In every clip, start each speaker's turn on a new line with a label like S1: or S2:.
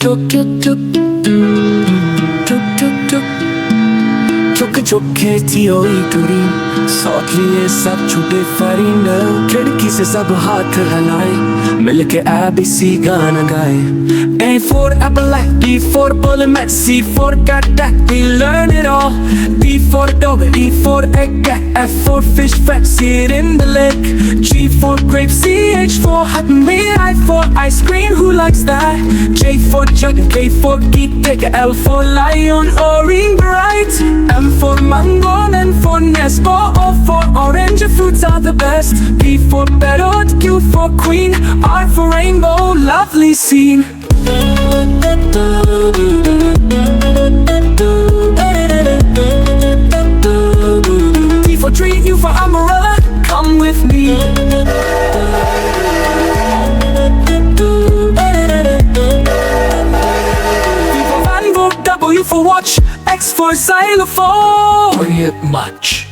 S1: टुक टुक टुक टुक टुक टुक चुक चुक खेती हुई टूरी सौत लिए सब छूटे फरीन खिड़की से सब हाथ हिलाए मिलके ABC गाना गाए A for apple, B for bullet, C for cat, we learn it all. B for dog, E for egg, F for fish, fat, see it in the lake. G for grape, CH for happy meal, I for ice cream, who likes that? J for jug, K for geek, take a L for lion, orange bright. M for mango, N for nest, O for orange, fruits are the best. P for parrot, Q for queen, R for rainbow, lovely scene. T for tree, U for umbrella, come with me. V for van, W for watch, X for xylophone. Bring it much.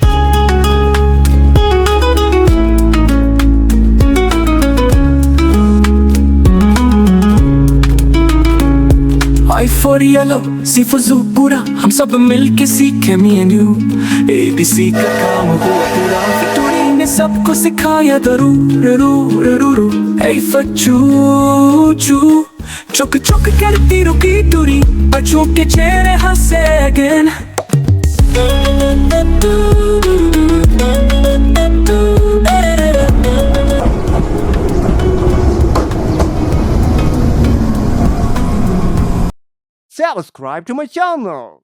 S1: I for yellow, C for zoo पूरा हम सब मिलके सीखे me and you. ABC का काम हुआ पूरा victory ने सबको सिखाया दरू. A for choo choo चुक चुक करती रुकी टूरी बच्चों के चेहरे हंसे again.
S2: Subscribe to my channel.